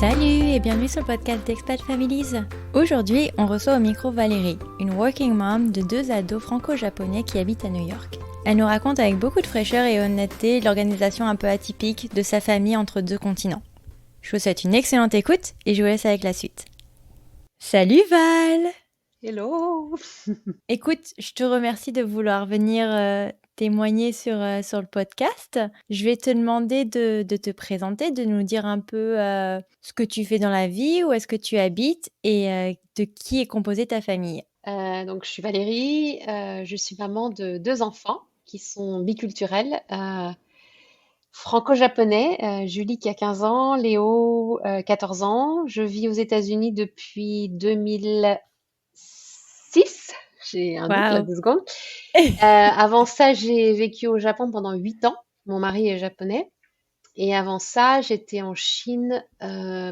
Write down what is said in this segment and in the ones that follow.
Salut et bienvenue sur le podcast d'Expat Families. Aujourd'hui, on reçoit au micro Valérie, une working mom de 2 ados franco-japonais qui habitent à New York. Elle nous raconte avec beaucoup de fraîcheur et honnêteté l'organisation un peu atypique de sa famille entre 2 continents. Je vous souhaite une excellente écoute et je vous laisse avec la suite. Salut Val! Hello! Écoute, je te remercie de vouloir venir témoigner sur le podcast. Je vais te demander de te présenter, de nous dire un peu ce que tu fais dans la vie, où est-ce que tu habites et de qui est composée ta famille. Donc, je suis Valérie, je suis maman de 2 enfants qui sont biculturels, franco-japonais, Julie qui a 15 ans, Léo 14 ans. Je vis aux États-Unis depuis 2006. J'ai un doute là, Waouh! 2 secondes. Avant ça, j'ai vécu au Japon pendant 8 ans. Mon mari est japonais. Et avant ça, j'étais en Chine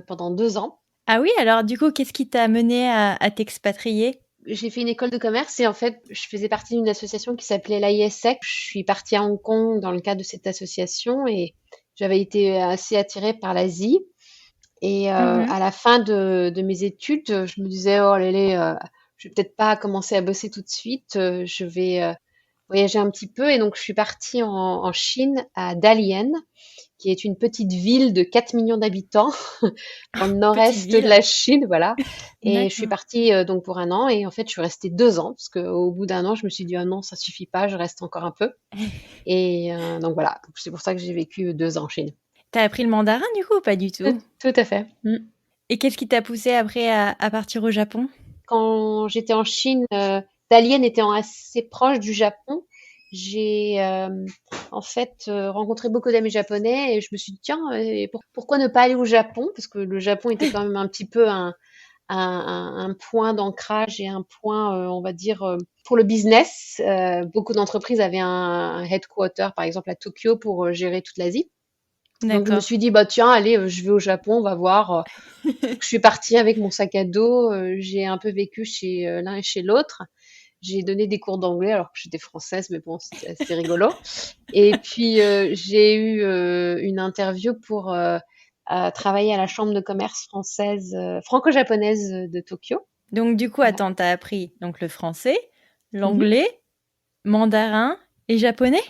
pendant 2 ans. Ah oui, alors du coup, qu'est-ce qui t'a amené à t'expatrier? J'ai fait une école de commerce et en fait, je faisais partie d'une association qui s'appelait l'ISEC. Je suis partie à Hong Kong dans le cadre de cette association et j'avais été assez attirée par l'Asie. Et Mhm. à la fin de mes études, je me disais, oh lélé, je vais peut-être pas commencer à bosser tout de suite, je vais voyager un petit peu. Et donc, je suis partie en Chine, à Dalian, qui est une petite ville de 4 millions d'habitants dans le Petite nord-est de ville. la Chine, voilà. Et je suis D'accord. partie donc pour un an et en fait, je suis restée 2 ans parce qu'au bout d'un an, je me suis dit, ah non, ça suffit pas, je reste encore un peu. Et donc voilà, c'est pour ça que j'ai vécu 2 ans en Chine. T'as appris le mandarin du coup ou pas du Tout, tout? tout à fait. Mm. Et qu'est-ce qui t'a poussé après à partir au Japon? Quand j'étais en Chine, Dalian était assez proche du Japon. J'ai en fait rencontré beaucoup d'amis japonais et je me suis dit, tiens, pourquoi ne pas aller au Japon? Parce que le Japon était quand même un petit peu un point d'ancrage et un point, on va dire, pour le business. Beaucoup d'entreprises avaient un headquarter, par exemple à Tokyo, pour gérer toute l'Asie. Donc je me D'accord. suis dit, bah tiens, allez, je vais au Japon, on va voir. Donc je suis partie avec mon sac à dos. J'ai un peu vécu chez l'un et chez l'autre. J'ai donné des cours d'anglais alors que j'étais française, mais bon, c'était assez rigolo. Et puis j'ai eu une interview pour travailler à la chambre de commerce française, franco-japonaise de Tokyo. Donc du coup, Euh, attends, t'as appris donc le français, mhm. l'anglais, mandarin et japonais?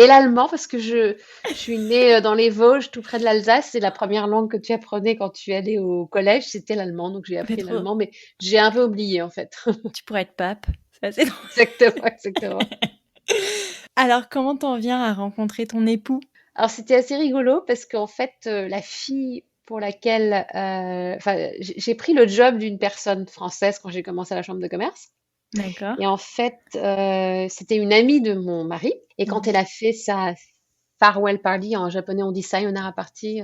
Et l'allemand, parce que je suis née dans les Vosges, tout près de l'Alsace. C'est la première langue que tu apprenais quand tu allais au collège, c'était l'allemand. Donc j'ai Mais appris trop, l'allemand, mais j'ai un peu oublié en fait. tu pourrais être pape. C'est assez drôle. Exactement, exactement. Alors, comment t'en viens à rencontrer ton époux? Alors c'était assez rigolo parce qu'en fait, la fille pour laquelle, enfin, j'ai pris le job d'une personne française quand j'ai commencé à la chambre de commerce. D'accord. Et en fait, c'était une amie de mon mari. Et quand Mhm. elle a fait sa farewell party, en japonais on dit sayonara party,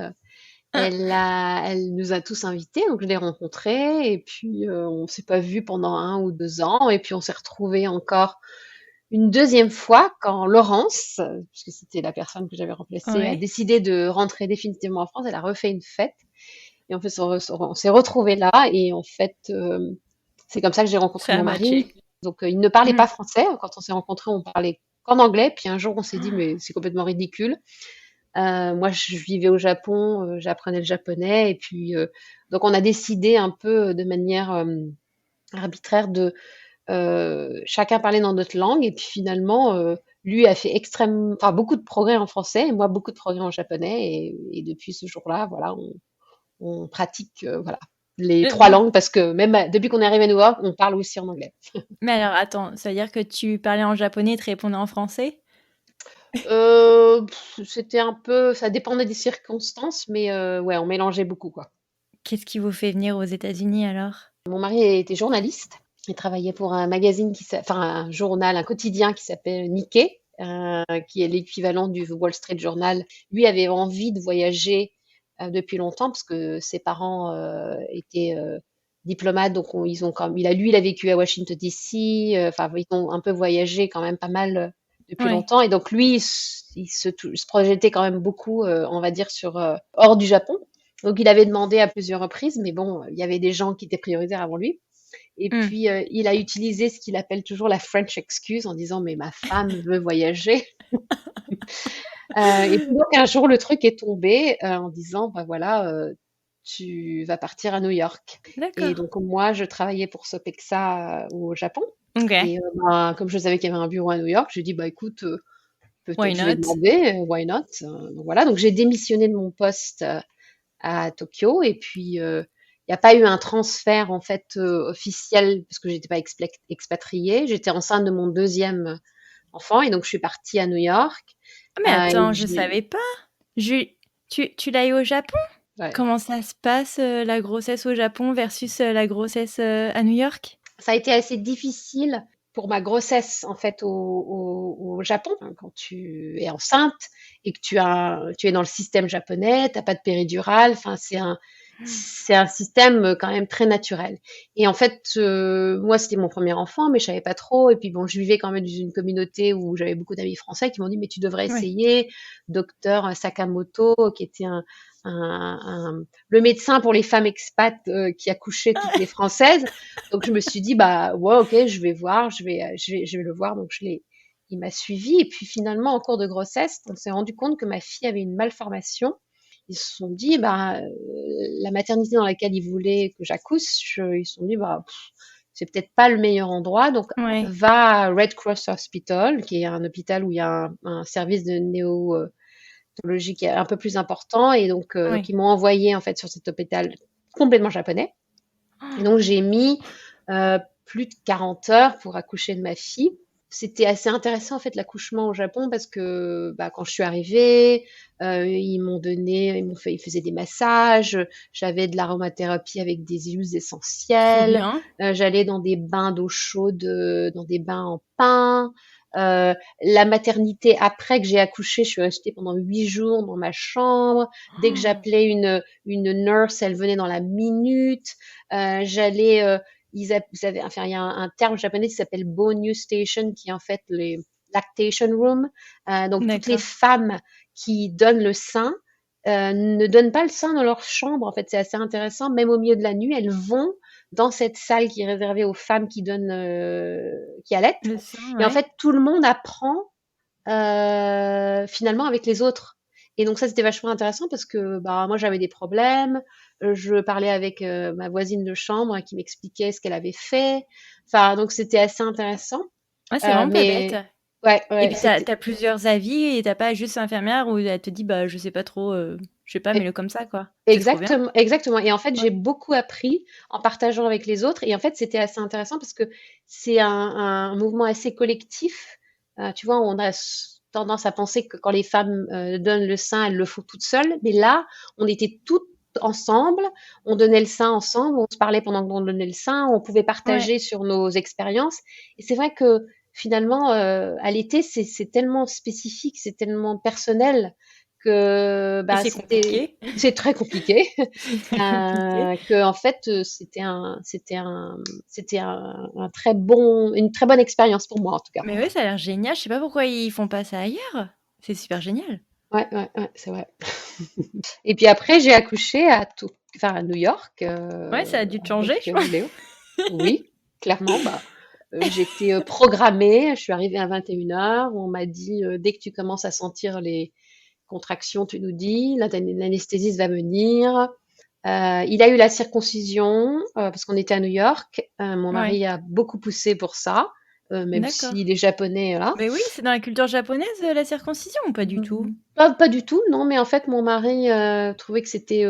Ah, elle nous a tous invités. Donc je l'ai rencontrée et puis on s'est pas vus pendant 1 ou 2 ans. Et puis on s'est retrouvés encore une deuxième fois quand Laurence, puisque c'était la personne que j'avais remplacée, a ouais, décidé de rentrer définitivement en France. Elle a refait une fête. Et en fait, on s'est retrouvés là. Et en fait, c'est comme ça que j'ai rencontré ça a mon matché. mari. Donc, il ne parlait Mm. pas français. Quand on s'est rencontrés, on parlait qu'en anglais. Puis un jour, on s'est dit, mais c'est complètement ridicule. Moi, je vivais au Japon, j'apprenais le japonais. Et puis, donc, on a décidé un peu de manière arbitraire de chacun parlait dans notre langue. Et puis finalement, lui a fait enfin, beaucoup de progrès en français et moi beaucoup de progrès en japonais. Et depuis ce jour-là, voilà, on pratique voilà, les 3 langues parce que même depuis qu'on est arrivé à New York, on parle aussi en anglais. Mais alors, attends, ça veut dire que tu parlais en japonais et te répondais en français? C'était un peu, ça dépendait des circonstances, mais ouais, on mélangeait beaucoup quoi. Qu'est-ce qui vous fait venir aux États-Unis alors? Mon mari était journaliste. Il travaillait pour un magazine enfin un journal, un quotidien qui s'appelle Nikkei, qui est l'équivalent du Wall Street Journal. Lui avait envie de voyager depuis longtemps parce que ses parents étaient diplomates, donc il a vécu à Washington D.C. Enfin, ils ont un peu voyagé quand même pas mal depuis Ouais. longtemps, et donc lui, il se projetait quand même beaucoup, on va dire, sur hors du Japon. Donc il avait demandé à plusieurs reprises, mais bon, il y avait des gens qui étaient prioritaires avant lui. Et Mm. puis il a utilisé ce qu'il appelle toujours la French excuse en disant mais ma femme veut voyager. Et puis donc un jour le truc est tombé en disant bah voilà, tu vas partir à New York. Et D'accord. donc moi, je travaillais pour Sopexa au Japon. OK. Et comme je savais qu'il y avait un bureau à New York, j'ai dit, bah écoute, Why peut-être je vais not? demander, why not? Donc voilà, donc j'ai démissionné de mon poste à Tokyo et puis il n'y a pas eu un transfert en fait officiel parce que j'étais pas expatriée. J'étais enceinte de mon deuxième enfant et donc je suis partie à New York. Ah mais Et attends, je j'ai, savais pas. Je tu l'as eu au Japon? ouais. Comment ça se passe, la grossesse au Japon versus, la grossesse, à New York? Ça a été assez difficile pour ma grossesse en fait au Japon. Hein, quand tu es enceinte et que tu es dans le système japonais, t'as pas de péridurale. Enfin, c'est un système quand même très naturel. Et en fait, moi, c'était mon premier enfant, mais je savais pas trop. Et puis bon, je vivais quand même dans une communauté où j'avais beaucoup d'amis français qui m'ont dit, mais tu devrais Ouais. essayer. Docteur Sakamoto, qui était le médecin pour les femmes expats qui accouchait toutes les Françaises. Donc je me suis dit, bah ouais, ok, je vais voir, je vais le voir. Donc il m'a suivi. Et puis finalement, en cours de grossesse, on s'est rendu compte que ma fille avait une malformation. Ils se sont dit, bah, la maternité dans laquelle ils voulaient que j'accouche, ils se sont dit, bah, c'est peut-être pas le meilleur endroit. Donc, Ouais. va à Red Cross Hospital, qui est un hôpital où il y a un service de néonatologie qui est un peu plus important. Et donc, Ouais. ils m'ont envoyé, en fait, sur cet hôpital complètement japonais. Et donc, j'ai mis plus de 40 heures pour accoucher de ma fille. C'était assez intéressant en fait l'accouchement au Japon parce que bah, quand je suis arrivée, ils faisaient des massages, j'avais de l'aromathérapie avec des huiles Trop essentielles, bien. j'allais dans des bains d'eau chaude, dans des bains en pin. La maternité après que j'ai accouché, je suis restée pendant 8 jours dans ma chambre. Dès que j'appelais une nurse, elle venait dans la minute. J'allais vous savez, enfin, il y a un terme japonais qui s'appelle Bonyu Station, qui est en fait les lactation room. Donc, toutes les D'accord. femmes qui donnent le sein ne donnent pas le sein dans leur chambre. En fait, c'est assez intéressant. Même au milieu de la nuit, elles vont dans cette salle qui est réservée aux femmes qui allaitent. Le sang, Et en ouais. fait, tout le monde apprend finalement avec les autres. Et donc ça, c'était vachement intéressant parce que bah, moi, j'avais des problèmes. Je parlais avec ma voisine de chambre qui m'expliquait ce qu'elle avait fait. Enfin, donc c'était assez intéressant. Ouais, c'est vraiment pas bête. Mais ouais, Et ouais, puis t'as c'était as plusieurs avis et t'as pas juste l'infirmière où elle te dit: «Bah, je sais pas trop, je sais pas, e- mets-le comme ça, quoi». C'est trop bien. exactement, exactement. Et en fait, Ouais. j'ai beaucoup appris en partageant avec les autres. Et en fait, c'était assez intéressant parce que c'est un mouvement assez collectif. Tu vois, on a tendance à penser que quand les femmes donnent le sein, elles le font toutes seules. Mais là, on était toutes ensemble, on donnait le sein ensemble, on se parlait pendant qu'on donnait le sein, on pouvait Ouais. partager sur nos expériences. Et c'est vrai que finalement, à l'été, c'est tellement spécifique, c'est tellement personnel que Et bah, c'est compliqué. c'est très compliqué. C'est très compliqué. Que en fait, une très bonne expérience pour moi en tout cas. Mais ouais, ça a l'air génial. Je sais pas pourquoi ils font pas ça ailleurs. C'est super génial. Ouais, ouais, ouais, c'est vrai. Et puis après, j'ai accouché à New York Ouais, ça a dû te changer, avec je pense. Léo. Oui, clairement. Bah, j'étais programmée. Je suis arrivée à 21 heures. On m'a dit dès que tu commences à sentir les contractions, tu nous dis. L'anesthésiste va venir. Il a eu la circoncision parce qu'on était à New York. Mon Ouais, mari a beaucoup poussé pour ça, même d'accord. s'il est japonais, là. Mais oui, c'est dans la culture japonaise, la circoncision ou pas du tout? Pas du tout, non, mais en fait, mon mari trouvait que c'était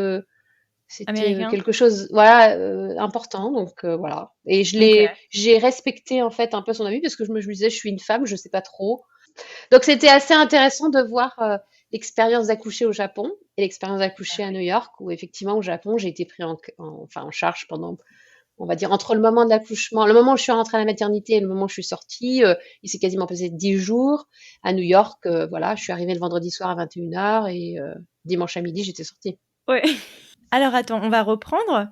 Américain? quelque chose, voilà, important, donc voilà. Et OK. j'ai respecté en fait un peu son avis parce que je me disais, je suis une femme, je sais pas trop. Donc c'était assez intéressant de voir l'expérience d'accoucher au Japon et l'expérience Bah d'accoucher à oui. New York, où effectivement au Japon j'ai été pris enfin, en charge pendant, on va dire, entre le moment de l'accouchement, le moment où je suis rentrée à la maternité et le moment où je suis sortie, il s'est quasiment passé 10 jours. À New York, voilà, je suis arrivée le vendredi soir à 21 heures et dimanche à midi j'étais sortie. Ouais. Alors attends, on va reprendre.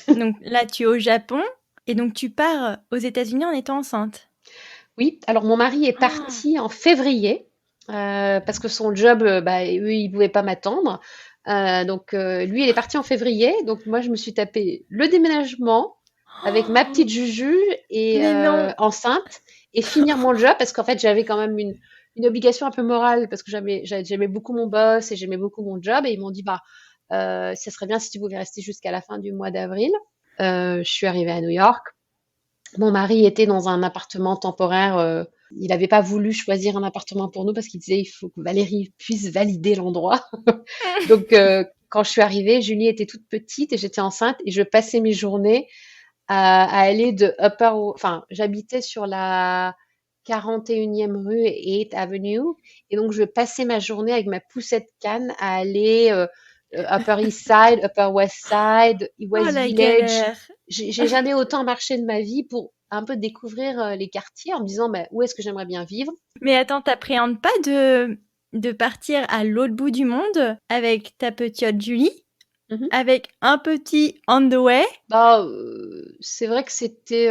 Donc là, tu es au Japon et donc tu pars aux États-Unis en étant enceinte? Oui, alors mon mari est Ah. parti en février parce que son job, bah, eux, ils pouvaient pas m'attendre. Donc lui, il est parti en février. Donc moi, je me suis tapé le déménagement avec ma petite Juju et Mais non! enceinte et finir mon job parce qu'en fait, j'avais quand même une obligation un peu morale parce que j'aimais beaucoup mon boss et j'aimais beaucoup mon job et ils m'ont dit, bah, Ça serait bien si tu pouvais rester jusqu'à la fin du mois d'avril. Je suis arrivée à New York. Mon mari était dans un appartement temporaire. Il n'avait pas voulu choisir un appartement pour nous parce qu'il disait il faut que Valérie puisse valider l'endroit. Donc, quand je suis arrivée, Julie était toute petite et j'étais enceinte et je passais mes journées à aller enfin, j'habitais sur la 41e rue et 8th Avenue. Et donc, je passais ma journée avec ma poussette canne à aller Upper East Side, Upper West Side, Oh West la Village. galère! J'ai jamais autant marché de ma vie pour un peu découvrir les quartiers en me disant bah, où est-ce que j'aimerais bien vivre. Mais attends, t'appréhendes pas de partir à l'autre bout du monde avec ta petite Julie, Mhm. avec un petit on the way? Bah, c'est vrai que c'était.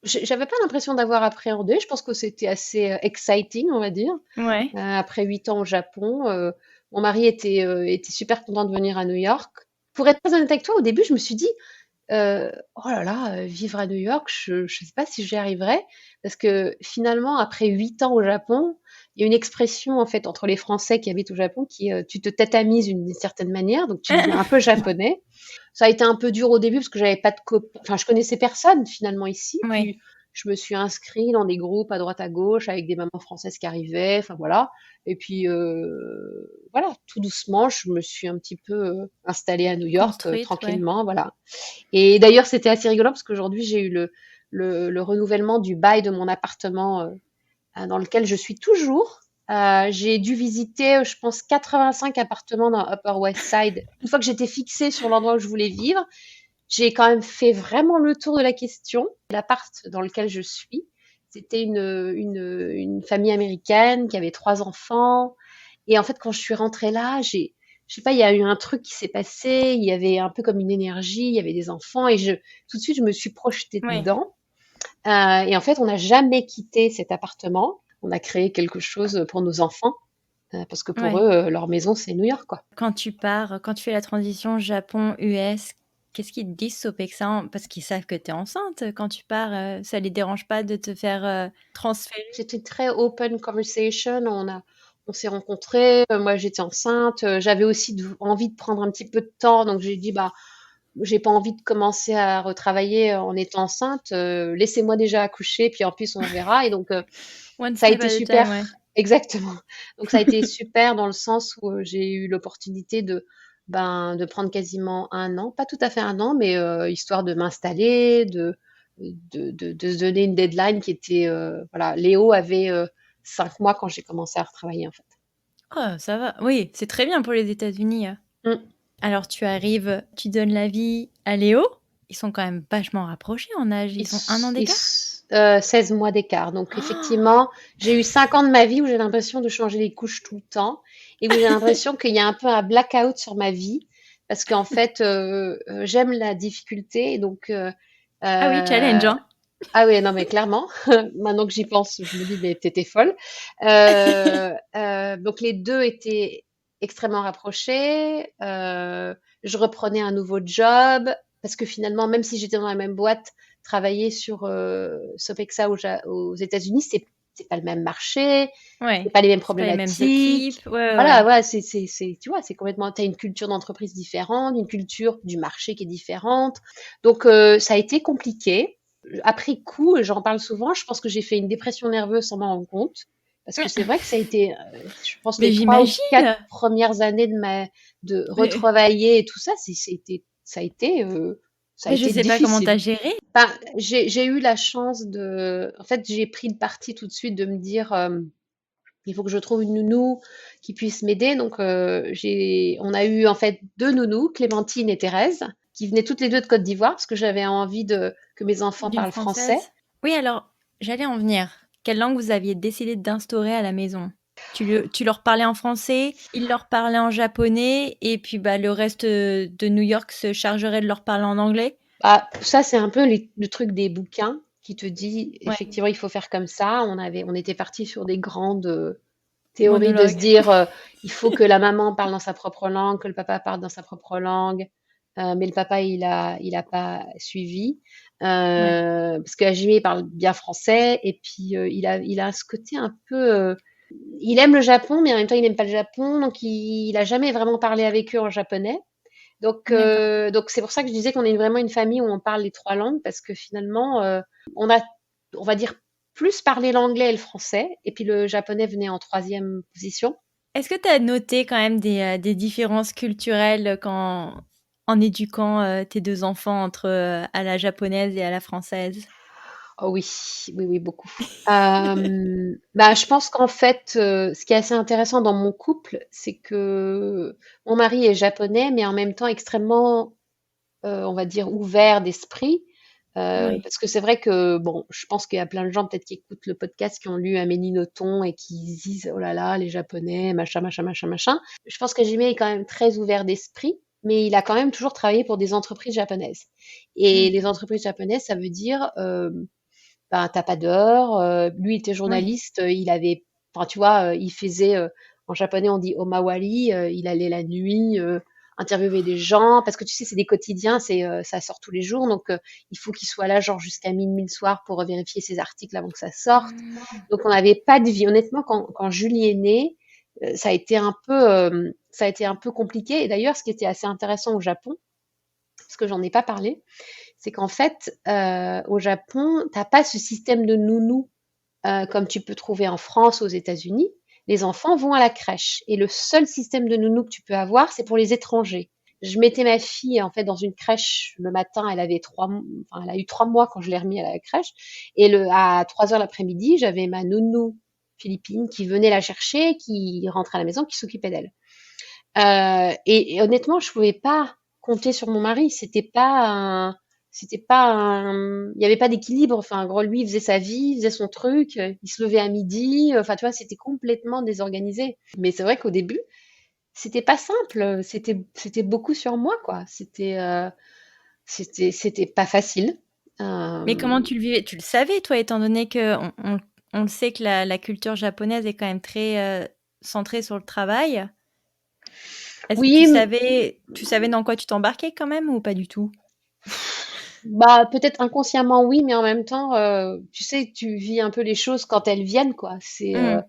J'avais pas l'impression d'avoir appréhendé. Je pense que c'était assez exciting, on va dire. Ouais. Après 8 ans au Japon, mon mari était super content de venir à New York. Pour être très honnête avec toi, au début, je me suis dit, oh là là, vivre à New York, je sais pas si j'y arriverai, parce que finalement, après 8 ans au Japon, il y a une expression en fait entre les Français qui habitent au Japon qui est tu te tatamises d'une certaine manière, donc tu deviens un peu japonais. Ça a été un peu dur au début parce que j'avais pas de copains, enfin je connaissais personne finalement ici. Ouais. Puis je me suis inscrite dans des groupes à droite à gauche avec des mamans françaises qui arrivaient, enfin voilà. Et puis voilà, tout doucement, je me suis un petit peu installée à New York Construite, ouais. tranquillement, voilà. Et d'ailleurs, c'était assez rigolo parce qu'aujourd'hui, j'ai eu le renouvellement du bail de mon appartement dans lequel je suis toujours. J'ai dû visiter, je pense, 85 appartements dans Upper West Side. Une fois que j'étais fixée sur l'endroit où je voulais vivre, j'ai quand même fait vraiment le tour de la question. L'appart dans lequel je suis, c'était une famille américaine qui avait 3 enfants. Et en fait, quand je suis rentrée là, je sais pas, il y a eu un truc qui s'est passé. Il y avait un peu comme une énergie. Il y avait des enfants et tout de suite, je me suis projetée Ouais. dedans. Et en fait, on n'a jamais quitté cet appartement. On a créé quelque chose pour nos enfants parce que pour Ouais. eux, leur maison, c'est New York, quoi. Quand tu pars, quand tu fais la transition Japon-US, qu'est-ce qu'ils te disent, Sopexan? Parce qu'ils savent que tu es enceinte. Quand tu pars, ça les dérange pas de te faire transférer? C'était très open conversation. On s'est rencontrés. Moi, j'étais enceinte. J'avais aussi envie de prendre un petit peu de temps, donc j'ai dit bah j'ai pas envie de commencer à retravailler en étant enceinte. Laissez-moi déjà accoucher, puis en plus on verra. Et donc One ça a step été at a time, ouais. super, exactement. Donc ça a été super dans le sens où j'ai eu l'opportunité de prendre quasiment un an, pas tout à fait un an, mais histoire de m'installer, de se donner une deadline qui était, voilà, Léo avait 5 mois quand j'ai commencé à retravailler en fait. Oh, ça va. Oui, c'est très bien pour les États-Unis. Mm. Alors, tu arrives, tu donnes la vie à Léo. Ils sont quand même vachement rapprochés en âge. Ils ont un an d'écart? 16 mois d'écart. Donc Oh, effectivement, j'ai eu 5 ans de ma vie où j'ai l'impression de changer les couches tout le temps et où j'ai l'impression qu'il y a un peu un blackout sur ma vie parce qu'en fait, j'aime la difficulté et donc ah oui, challenge, hein. ah oui, non mais clairement, maintenant que j'y pense, je me dis mais t'étais folle. Donc les deux étaient extrêmement rapprochés. Je reprenais un nouveau job parce que finalement, même si j'étais dans la même boîte, travailler sur Sopexa aux États-Unis, c'est pas le même marché, c'est Ouais, pas les mêmes c'est pas les mêmes problématiques. équipes. Ouais, ouais, Voilà, ouais. voilà, tu vois, c'est complètement, t'as une culture d'entreprise différente, une culture du marché qui est différente. Donc ça a été compliqué. Après coup, j'en parle souvent, je pense que j'ai fait une dépression nerveuse sans m'en rendre compte. Parce que c'est vrai que ça a été, je pense, Mais les 3 ou 4 j'imagine. premières années de Mais, retravailler et tout ça, ça a mais je été sais pas comment difficile. t'as géré. Enfin, j'ai eu la chance en fait, j'ai pris le parti tout de suite de me dire, il faut que je trouve une nounou qui puisse m'aider. Donc, on a eu en fait 2 nounous, Clémentine et Thérèse, qui venaient toutes les deux de Côte d'Ivoire parce que j'avais envie que mes enfants D'une parlent français. française? Oui, alors, j'allais en venir. Quelle langue vous aviez décidé d'instaurer à la maison? Tu leur parlais en français, ils leur parlaient en japonais, et puis bah, le reste de New York se chargerait de leur parler en anglais? Bah, ça, c'est un peu le truc des bouquins qui te dit, Ouais, effectivement, il faut faire comme ça. On était parti sur des grandes théories de se monologue. dire, il faut que la maman parle dans sa propre langue, que le papa parle dans sa propre langue. Mais le papa, il a pas suivi. Ouais. Parce que Hajime parle bien français. Et puis, il a ce côté un peu il aime le Japon, mais en même temps, il n'aime pas le Japon, donc il a jamais vraiment parlé avec eux en japonais. D'accord. Donc c'est pour ça que je disais qu'on est vraiment une famille où on parle les 3 langues parce que finalement, on a, on va dire, plus parlé l'anglais et le français, et puis le japonais venait en troisième position. Est-ce que tu as noté quand même des différences culturelles en éduquant tes deux enfants entre à la japonaise et à la française? Oh oui, oui, oui, beaucoup. Bah, je pense qu'en fait, ce qui est assez intéressant dans mon couple, c'est que mon mari est japonais, mais en même temps extrêmement, on va dire, ouvert d'esprit. Oui. Parce que c'est vrai que, bon, je pense qu'il y a plein de gens peut-être qui écoutent le podcast qui ont lu Amélie Nothomb et qui se disent, oh là là, les Japonais, machin, machin, machin, machin. Je pense que Jimmy est quand même très ouvert d'esprit, mais il a quand même toujours travaillé pour des entreprises japonaises. Et Mm. les entreprises japonaises, ça veut dire, ben, t'as pas d'heure. Lui, il était Oui. journaliste, il avait, enfin, tu vois, il faisait, en japonais, on dit omawari, il allait la nuit, interviewer des gens, parce que tu sais, c'est des quotidiens, ça sort tous les jours, donc il faut qu'il soit là, genre jusqu'à minuit le soir pour vérifier ses articles avant que ça sorte. Mm. Donc, on n'avait pas de vie. Honnêtement, quand Julie est née, ça a été un peu compliqué. Et d'ailleurs, ce qui était assez intéressant au Japon, parce que j'en ai pas parlé, c'est qu'en fait, au Japon, t'as pas ce système de nounou comme tu peux trouver en France, aux États-Unis. Les enfants vont à la crèche et le seul système de nounou que tu peux avoir, c'est pour les étrangers. Je mettais ma fille en fait dans une crèche le matin, elle avait enfin, elle a eu 3 mois quand je l'ai remis à la crèche, et à 3 heures l'après-midi, j'avais ma nounou philippine qui venait la chercher, qui rentrait à la maison, qui s'occupait d'elle. Et honnêtement, je pouvais pas compter sur mon mari. Il y avait pas d'équilibre. Enfin, en gros, lui, il faisait sa vie, il faisait son truc, il se levait à midi. Enfin, tu vois, c'était complètement désorganisé. Mais c'est vrai qu'au début, c'était pas simple. C'était beaucoup sur moi, quoi. C'était pas facile. Mais Euh, comment tu le vivais? Tu le savais, toi, étant donné que on le sait que la culture japonaise est quand même très centrée sur le travail. Est-ce que oui, tu savais dans quoi tu t'embarquais quand même ou pas du tout? bah, peut-être inconsciemment oui, mais en même temps, tu sais, tu vis un peu les choses quand elles viennent, quoi. Mm.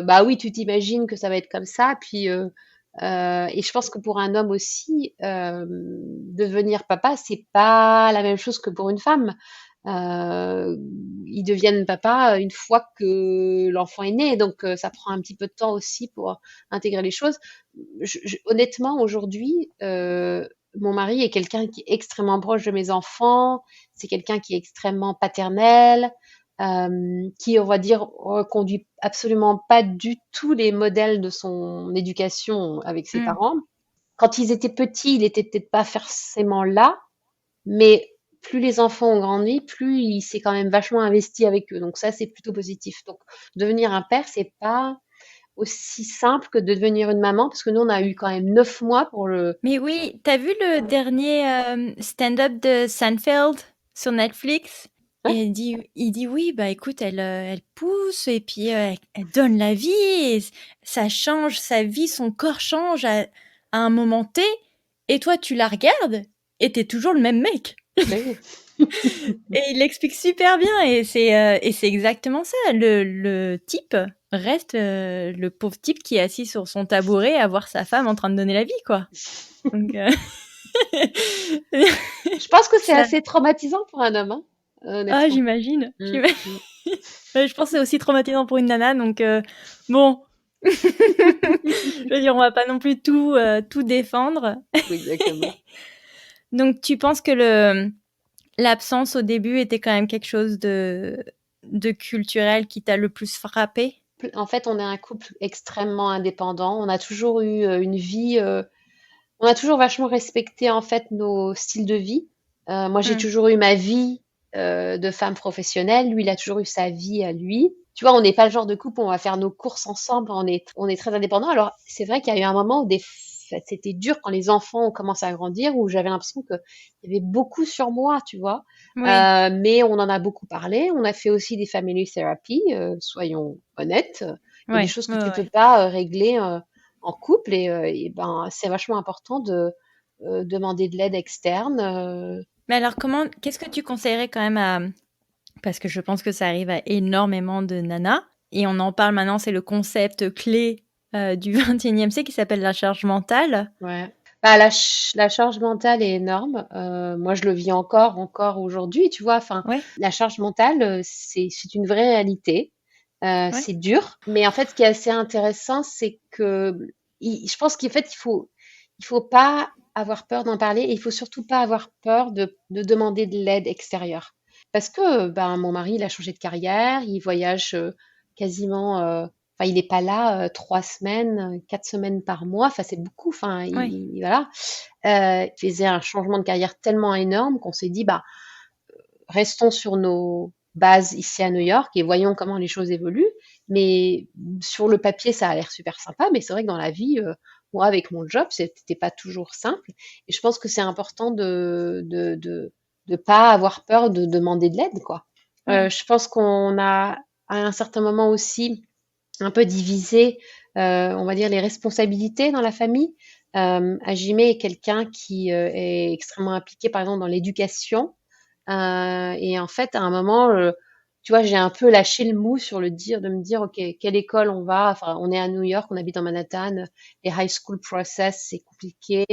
Bah oui, tu t'imagines que ça va être comme ça, puis et je pense que pour un homme aussi, devenir papa, c'est pas la même chose que pour une femme. Euh, Ils deviennent papa une fois que l'enfant est né, donc ça prend un petit peu de temps aussi pour intégrer les choses. Honnêtement, aujourd'hui, mon mari est quelqu'un qui est extrêmement proche de mes enfants, c'est quelqu'un qui est extrêmement paternel, qui, on va dire, reconduit absolument pas du tout les modèles de son éducation avec ses Mm. parents. Quand ils étaient petits, il était peut-être pas forcément là, mais plus les enfants ont grandi, plus il s'est quand même vachement investi avec eux. Donc ça, c'est plutôt positif. Donc devenir un père, c'est pas aussi simple que de devenir une maman, parce que nous, on a eu quand même 9 mois pour le. Mais oui, t'as vu le dernier stand-up de Seinfeld sur Netflix? Ouais, Et il dit oui, bah écoute, elle pousse et puis elle donne la vie et ça change sa vie, son corps change à un moment T. Et toi, tu la regardes et t'es toujours le même mec. ben oui. Et il l'explique super bien et c'est exactement ça. Le type reste le pauvre type qui est assis sur son tabouret à voir sa femme en train de donner la vie, quoi. Donc, Je pense que c'est ça assez traumatisant pour un homme, hein, ah honnêtement. j'imagine, Mm, j'ima mm. ouais, je pense que c'est aussi traumatisant pour une nana donc bon. Je veux dire, on va pas non plus tout défendre. Oui, exactement. Donc tu penses que le l'absence au début était quand même quelque chose de culturel qui t'a le plus frappé? En fait, on est un couple extrêmement indépendant. On a toujours eu une vie. On a toujours vachement respecté en fait nos styles de vie. Moi, j'ai Mmh. toujours eu ma vie de femme professionnelle. Lui, il a toujours eu sa vie à lui. Tu vois, on n'est pas le genre de couple où on va faire nos courses ensemble. On est très indépendants. Alors, c'est vrai qu'il y a eu un moment où c'était dur quand les enfants ont commencé à grandir, où j'avais l'impression qu'il y avait beaucoup sur moi, tu vois. Oui, Mais on en a beaucoup parlé. On a fait aussi des family therapy, soyons honnêtes. Il y a des ouais, choses que ouais, tu peux ouais. pas régler en couple, et ben c'est vachement important de demander de l'aide externe. Mais alors qu'est-ce que tu conseillerais quand même à parce que je pense que ça arrive à énormément de nanas, et on en parle maintenant, c'est le concept clé du 21e siècle qui s'appelle la charge mentale. Ouais. Bah, la charge mentale est énorme. Moi, je le vis encore aujourd'hui, tu vois. Enfin, Ouais, la charge mentale, c'est une vraie réalité. ouais, C'est dur, mais en fait, ce qui est assez intéressant, c'est que je pense qu'en fait, il faut pas avoir peur d'en parler et il faut surtout pas avoir peur de demander de l'aide extérieure. Parce que ben, mon mari, il a changé de carrière, il voyage quasiment, enfin, il n'est pas là 3 semaines, 4 semaines par mois. Enfin, c'est beaucoup. Enfin, ouais. voilà. Il faisait un changement de carrière tellement énorme qu'on s'est dit, bah, restons sur nos bases ici à New York et voyons comment les choses évoluent. Mais sur le papier, ça a l'air super sympa, mais c'est vrai que dans la vie, moi, avec mon job, c'était pas toujours simple. Et je pense que c'est important de pas avoir peur de demander de l'aide, quoi. Ouais. Je pense qu'on a, à un certain moment aussi, un peu divisé, on va dire, les responsabilités dans la famille. Hajime est quelqu'un qui est extrêmement impliqué, par exemple, dans l'éducation. Et en fait, à un moment, tu vois, j'ai un peu lâché le mou sur de me dire, OK, quelle école on va? Enfin, on est à New York, on habite dans Manhattan, les high school process, c'est compliqué,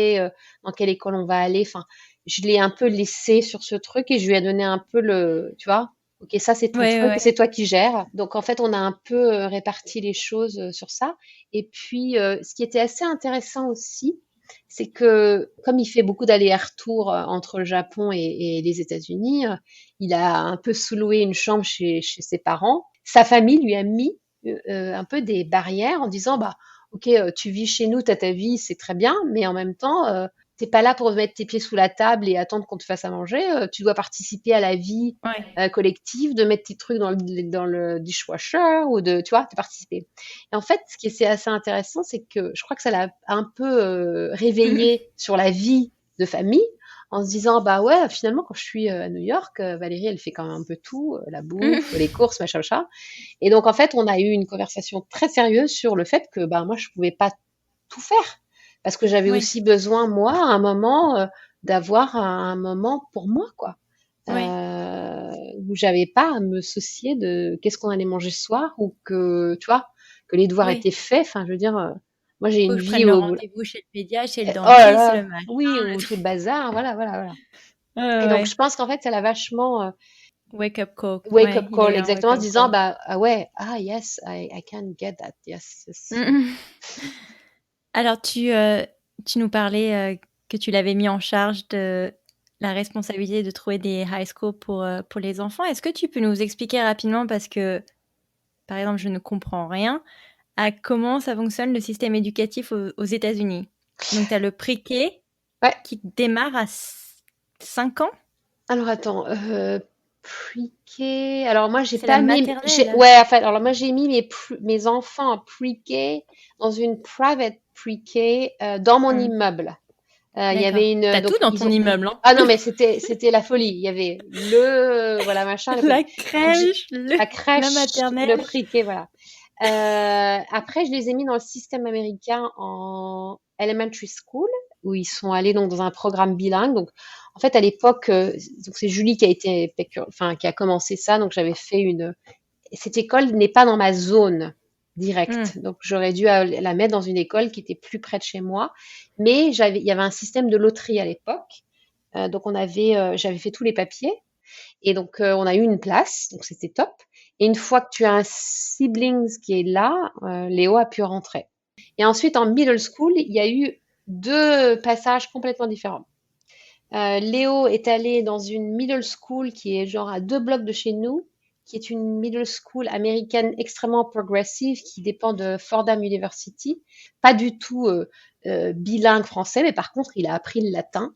dans quelle école on va aller? Enfin, je l'ai un peu laissé sur ce truc et je lui ai donné un peu tu vois, OK, ça c'est ton Ouais, truc, ouais. c'est toi qui gères. Donc en fait, on a un peu réparti les choses sur ça. Et puis, ce qui était assez intéressant aussi, c'est que comme il fait beaucoup d'allers-retours entre le Japon et les États-Unis, il a un peu sous-loué une chambre chez ses parents. Sa famille lui a mis un peu des barrières en disant, bah, ok, tu vis chez nous, t'as ta vie, c'est très bien, mais en même temps, t'es pas là pour mettre tes pieds sous la table et attendre qu'on te fasse à manger. Tu dois participer à la vie Ouais. collective, de mettre tes trucs dans le dishwasher ou tu vois, de participer. Et en fait, ce qui est assez intéressant, c'est que je crois que ça l'a un peu réveillé sur la vie de famille en se disant, bah ouais, finalement, quand je suis à New York, Valérie, elle fait quand même un peu tout, la bouffe, les courses, machin, machin. Et donc, en fait, on a eu une conversation très sérieuse sur le fait que, bah, moi, je pouvais pas tout faire. Parce que j'avais Ouais, aussi besoin, moi, à un moment, d'avoir un moment pour moi, quoi. ouais, Où j'avais pas à me soucier de qu'est-ce qu'on allait manger ce soir ou que, tu vois, que les devoirs ouais. étaient faits. Enfin, je veux dire, moi, j'ai Faut une que je vie prenne le où, rendez-vous chez le pédiatre, chez le oh là dentiste, le là, machin. oui, ou tout le bazar, voilà, voilà, voilà. Ouais, Et donc, je ouais. pense qu'en fait, ça l'a vachement Wake up call. wake Ouais, up il a call, eu un wake exactement, en se up disant, call. bah, ah ouais, ah yes, I can get that, yes, yes. Mhm. Alors, tu nous parlais que tu l'avais mis en charge de la responsabilité de trouver des high school pour les enfants. Est-ce que tu peux nous expliquer rapidement, parce que, par exemple, je ne comprends rien, à comment ça fonctionne le système éducatif aux États-Unis? Donc, tu as le pre-K Ouais, qui démarre à 5 ans? alors attends, pre-K. Alors moi j'ai C'est la pas mis, maternelle. ouais, en fait, alors moi j'ai mis mes enfants en pre-K dans une private pre-K dans mon Hmm, immeuble. Il y d'accord. avait T'as donc tout dans ils ton ont, immeuble, hein? ah non mais c'était la folie. Il y avait voilà machin, la folie. La Donc crèche, la la crèche, le maternelle. pre-K, voilà. Après je les ai mis dans le système américain en elementary school où ils sont allés donc dans un programme bilingue. Donc en fait à l'époque, donc c'est Julie qui a été, enfin qui a commencé ça. Donc j'avais fait cette école n'est pas dans ma zone Hmm, directe. Donc, j'aurais dû la mettre dans une école qui était plus près de chez moi. Mais il y avait un système de loterie à l'époque. Donc, j'avais fait tous les papiers. Et donc, on a eu une place. Donc, c'était top. Et une fois que tu as un siblings qui est là, Léo a pu rentrer. Et ensuite, en middle school, il y a eu deux passages complètement différents. Léo est allé dans une middle school qui est genre à 2 blocs de chez nous, qui est une middle school américaine extrêmement progressive qui dépend de Fordham University. Pas du tout bilingue français, mais par contre, il a appris le latin.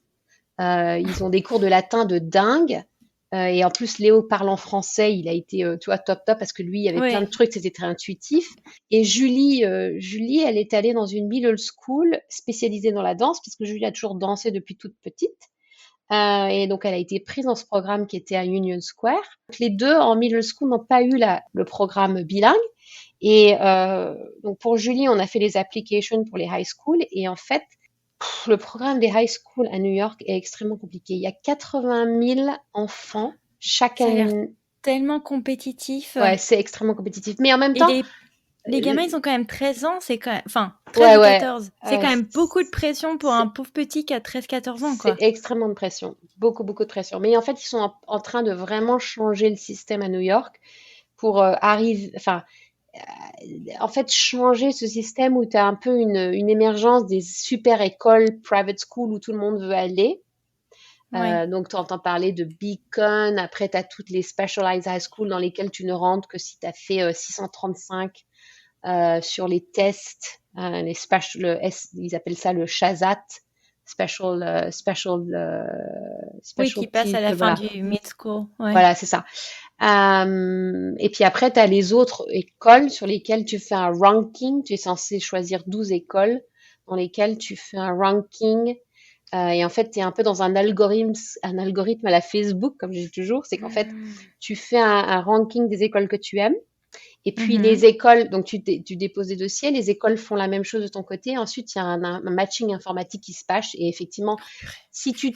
Ils ont des cours de latin de dingue. Et en plus, Léo parle en français, il a été, tu vois, top top parce que lui, il y avait plein de ouais. trucs, c'était très intuitif. Et Julie, elle est allée dans une middle school spécialisée dans la danse, parce que Julie a toujours dansé depuis toute petite. Et donc, elle a été prise dans ce programme qui était à Union Square. Donc, les deux en middle school n'ont pas eu le programme bilingue. Et donc, pour Julie, on a fait les applications pour les high school. Et en fait, le programme des high school à New York est extrêmement compliqué. Il y a 80 000 enfants chaque Ça a l'air année. tellement compétitif. Ouais, c'est extrêmement compétitif. Mais en même Et temps, les gamins, ils ont quand même 13 ans, c'est quand même, enfin, 13 ouais, ou ouais, 14. C'est quand même beaucoup de pression pour un c'est pauvre petit qui a 13, 14 ans, c'est quoi. extrêmement de pression, beaucoup, beaucoup de pression. Mais en fait, ils sont en train de vraiment changer le système à New York pour arriver, enfin, en fait, changer ce système où tu as un peu une émergence des super écoles private school où tout le monde veut aller. Oui. Donc, tu entends parler de Beacon. Après, tu as toutes les specialized high school dans lesquelles tu ne rentres que si tu as fait 635 sur les tests, ils appellent ça le Shazat, Oui, qui passe specialty, à la fin voilà, du mid-school. Ouais. voilà, c'est ça. Et puis après, tu as les autres écoles sur lesquelles tu fais un ranking. Tu es censé choisir 12 écoles dans lesquelles tu fais un ranking. Et en fait, tu es un peu dans un algorithme à la Facebook, comme je dis toujours. C'est qu'en fait, tu fais un ranking des écoles que tu aimes. Et puis les Mhm. écoles, donc tu déposes des dossiers, les écoles font la même chose de ton côté. Ensuite, il y a un matching informatique qui se passe. Et effectivement, si tu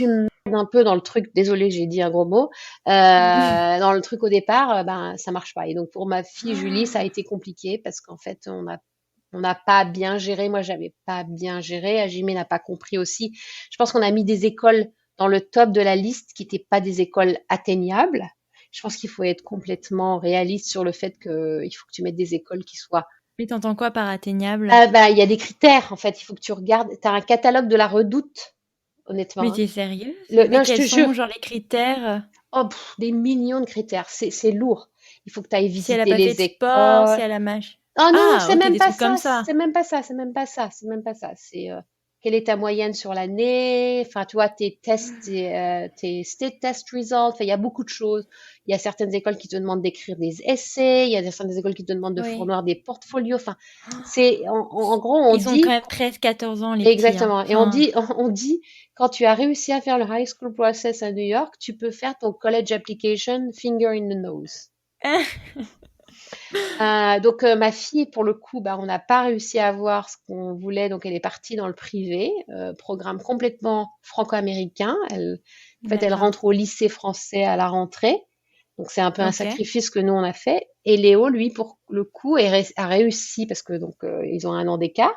m'aides un peu dans le truc, désolé, j'ai dit un gros mot, dans le truc au départ, ben ça marche pas. Et donc pour ma fille Julie, ça a été compliqué parce qu'en fait, on n'a pas bien géré. Moi, j'avais pas bien géré. Ajimé n'a pas compris aussi. Je pense qu'on a mis des écoles dans le top de la liste qui n'étaient pas des écoles atteignables. Je pense qu'il faut être complètement réaliste sur le fait qu'il faut que tu mettes des écoles qui soient. Mais t'entends quoi par atteignable? Ah bah, il y a des critères en fait. Il faut que tu regardes. Tu as un catalogue de la Redoute, honnêtement. Mais Hein. t'es sérieuse? Mais Non, je quels te jure. sont, genre, les critères? Oh, des millions de critères. C'est lourd. Il faut que tu ailles Si elle a visiter pas fait les de sport, si écoles. elle a mâché. Oh non, Ah, c'est ok, même des pas trucs ça, comme ça. c'est même pas ça, c'est même pas ça, c'est même pas ça. C'est quelle est ta moyenne sur l'année? Enfin, tu vois, tes tests, tes state test results. Enfin, il y a beaucoup de choses. Il y a certaines écoles qui te demandent d'écrire des essais. Il y a certaines écoles qui te demandent de Oui. fournir des portfolios. Enfin, en gros, on Ils ont quand dit même 13, 14 ans, les petits, hein. exactement. Et on Enfin, dit, on dit, quand tu as réussi à faire le high school process à New York, tu peux faire ton college application finger in the nose. Donc ma fille, pour le coup, bah, on n'a pas réussi à avoir ce qu'on voulait, donc elle est partie dans le privé, programme complètement franco-américain. En fait, elle d'accord. rentre au lycée français à la rentrée, donc c'est un peu un Ok. sacrifice que nous on a fait. Et Léo, lui, pour le coup, a réussi parce que donc ils ont un an d'écart,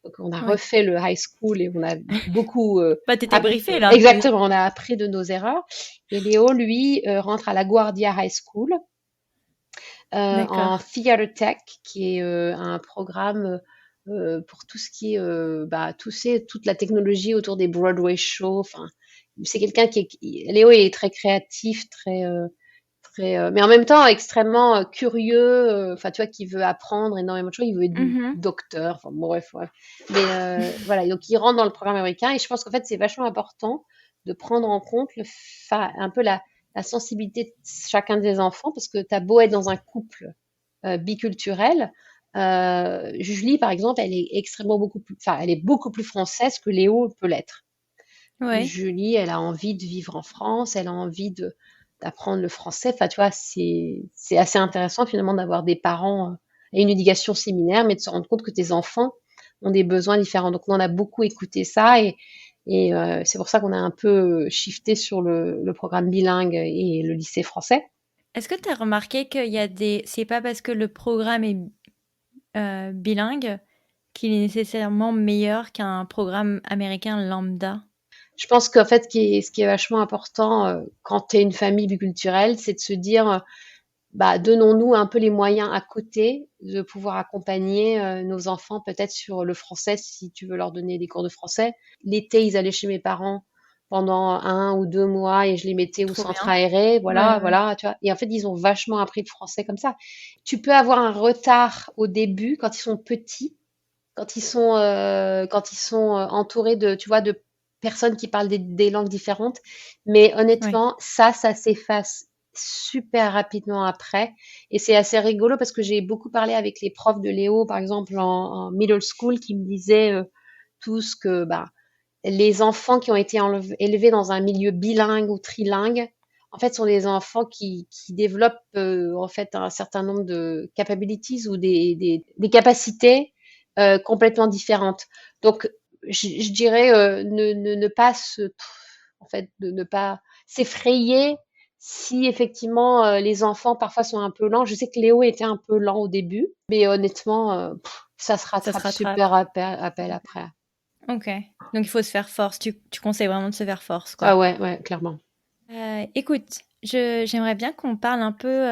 donc on a Oui. refait le high school et on a beaucoup Bah, t'étais briefée, là. exactement, on a appris de nos erreurs. Et Léo, lui, rentre à la Guardia High School en D'accord. Theater Tech, qui est un programme pour tout ce qui est toute la technologie autour des Broadway shows. Enfin, c'est quelqu'un Léo est très créatif, mais en même temps extrêmement curieux. Enfin, tu vois, qui veut apprendre énormément de choses. Il veut être Mhm. docteur. Enfin, bon, bref, ouais. Mais voilà, donc il rentre dans le programme américain et je pense qu'en fait c'est vachement important de prendre en compte un peu la sensibilité de chacun des enfants parce que tu as beau être dans un couple biculturel. Julie, par exemple, elle est elle est beaucoup plus française que Léo peut l'être. Ouais. Julie, elle a envie de vivre en France, elle a envie d'apprendre le français. Enfin, tu vois, c'est assez intéressant finalement d'avoir des parents et une éducation similaire, mais de se rendre compte que tes enfants ont des besoins différents. Donc, nous, on a beaucoup écouté ça et c'est pour ça qu'on a un peu shifté sur le programme bilingue et le lycée français. Est-ce que t'as remarqué qu'il y a des... C'est pas parce que le programme est bilingue qu'il est nécessairement meilleur qu'un programme américain lambda? Je pense qu'en fait, ce qui est vachement important quand tu es une famille biculturelle, c'est de se dire, bah, donnons-nous un peu les moyens à côté de pouvoir accompagner nos enfants peut-être sur le français si tu veux leur donner des cours de français. L'été, ils allaient chez mes parents pendant 1 ou 2 mois et je les mettais au Trop centre bien. aéré, Ouais, voilà, ouais. voilà, tu vois. Et en fait, ils ont vachement appris le français comme ça. Tu peux avoir un retard au début quand ils sont petits, quand ils sont entourés de, tu vois, de personnes qui parlent des langues différentes. Mais Ouais. honnêtement, ça s'efface super rapidement après. Et c'est assez rigolo parce que j'ai beaucoup parlé avec les profs de Léo, par exemple, en middle school, qui me disaient tous que bah, les enfants qui ont été élevés dans un milieu bilingue ou trilingue, en fait, sont des enfants qui développent en fait un certain nombre de capabilities ou des capacités complètement différentes. Donc, je dirais ne pas en fait, de ne pas s'effrayer si effectivement les enfants parfois sont un peu lents, je sais que Léo était un peu lent au début, mais honnêtement, ça se Ça se rattrape rattrape. super appel après. Ok. Donc il faut se faire force. Tu conseilles vraiment de se faire force, Ah quoi. ouais, ouais, clairement. Écoute, j'aimerais bien qu'on parle un peu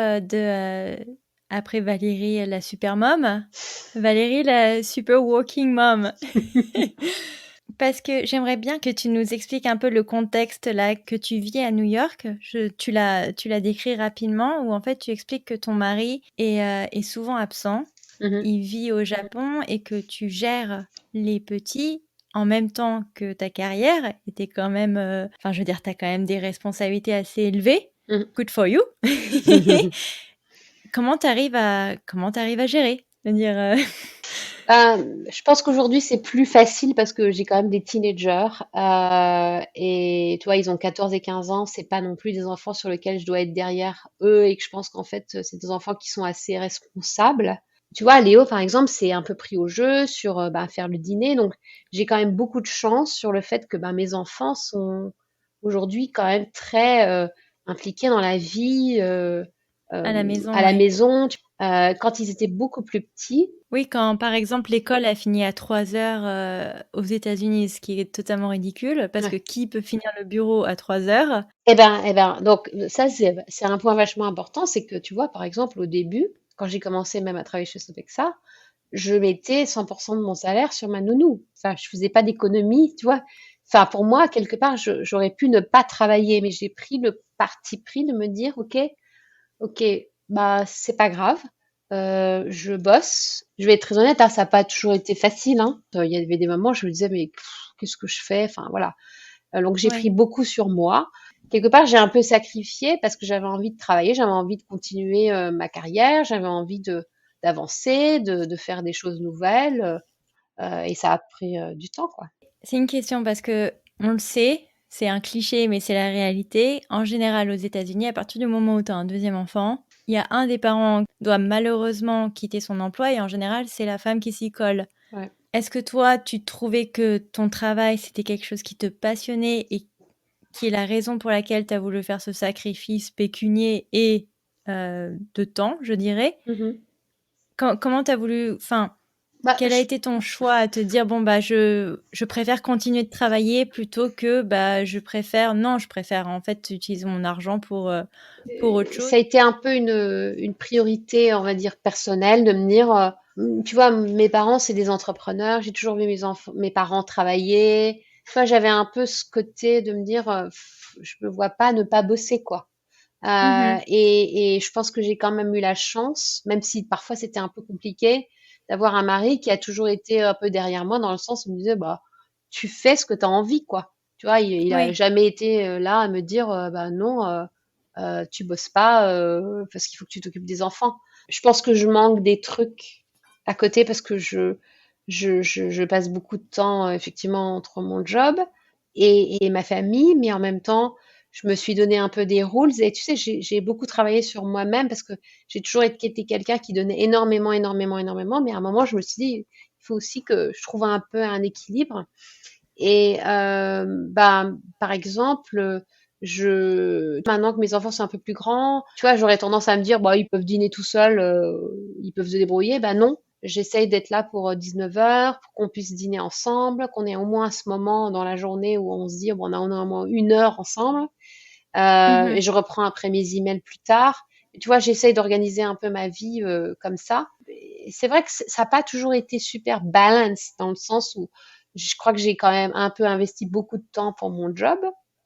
après Valérie la super mom, Valérie la super working mom. Parce que j'aimerais bien que tu nous expliques un peu le contexte là que tu vis à New York. Tu l'as décrit rapidement, où en fait tu expliques que ton mari est souvent absent. Mhm. Il vit au Japon et que tu gères les petits en même temps que ta carrière. Et t'es quand même, enfin, je veux dire, t'as quand même des responsabilités assez élevées. Mhm. Good for you. Comment t'arrives à gérer? C'est-à-dire, Je pense qu'aujourd'hui c'est plus facile parce que j'ai quand même des teenagers et toi ils ont 14 et 15 ans, c'est pas non plus des enfants sur lesquels je dois être derrière eux et que je pense qu'en fait c'est des enfants qui sont assez responsables. Tu vois, Léo par exemple, c'est un peu pris au jeu sur faire le dîner, donc j'ai quand même beaucoup de chance sur le fait que mes enfants sont aujourd'hui quand même très impliqués dans la vie à la à maison, la ouais. maison. Quand ils étaient beaucoup plus petits. Oui, quand par exemple l'école a fini à 3 heures aux États-Unis, ce qui est totalement ridicule, parce que Ouais. qui peut finir le bureau à 3 heures? Donc ça c'est un point vachement important, c'est que tu vois, par exemple, au début, quand j'ai commencé même à travailler chez Sodexo, je mettais 100% de mon salaire sur ma nounou. Enfin, je faisais pas d'économie, tu vois. Enfin, pour moi, quelque part, j'aurais pu ne pas travailler, mais j'ai pris le parti pris de me dire, ok, bah c'est pas grave, je bosse. Je vais être très honnête, hein, ça n'a pas toujours été facile, hein. Il y avait des moments, où je me disais, mais qu'est-ce que je fais? Enfin voilà. Donc j'ai pris Oui. beaucoup sur moi. Quelque part, j'ai un peu sacrifié parce que j'avais envie de travailler, j'avais envie de continuer ma carrière, j'avais envie de d'avancer, de faire des choses nouvelles, et ça a pris du temps, quoi. C'est une question parce que on le sait, c'est un cliché, mais c'est la réalité. En général, aux États-Unis, à partir du moment où tu as un deuxième enfant, il y a un des parents qui doit malheureusement quitter son emploi et en général, c'est la femme qui s'y colle. Ouais. Est-ce que toi, tu trouvais que ton travail, c'était quelque chose qui te passionnait et qui est la raison pour laquelle tu as voulu faire ce sacrifice pécunier et de temps, je dirais? Mhm. Comment tu as voulu... Enfin, Bah, quel a été ton choix à te dire, bon, bah, je préfère continuer de travailler plutôt que, bah, je préfère en fait utiliser mon argent pour autre chose. ça a été un peu une priorité, on va dire, personnelle, de me dire, tu vois, mes parents, c'est des entrepreneurs, j'ai toujours vu mes parents travailler. Tu vois, j'avais un peu ce côté de me dire, je me vois pas ne pas bosser, quoi. Mhm. Et je pense que j'ai quand même eu la chance, même si parfois c'était un peu compliqué, d'avoir un mari qui a toujours été un peu derrière moi, dans le sens où il me disait, bah, tu fais ce que tu as envie, quoi. Tu vois, il a Oui. jamais été là à me dire, bah non, tu bosses pas parce qu'il faut que tu t'occupes des enfants. Je pense que je manque des trucs à côté parce que je passe beaucoup de temps effectivement entre mon job et ma famille, mais en même temps, je me suis donné un peu des rules et tu sais, j'ai beaucoup travaillé sur moi-même parce que j'ai toujours été quelqu'un qui donnait énormément, énormément, énormément, mais à un moment, je me suis dit, il faut aussi que je trouve un peu un équilibre. Et par exemple, maintenant que mes enfants sont un peu plus grands, tu vois, j'aurais tendance à me dire, bah, ils peuvent dîner tout seuls, ils peuvent se débrouiller. Bah non, j'essaye d'être là pour 19 heures, pour qu'on puisse dîner ensemble, qu'on ait au moins ce moment dans la journée où on se dit, bon, on a au moins 1 heure ensemble. Et Mhm. je reprends après mes emails plus tard. Et tu vois, j'essaye d'organiser un peu ma vie comme ça. Et c'est vrai que ça n'a pas toujours été super balance dans le sens où je crois que j'ai quand même un peu investi beaucoup de temps pour mon job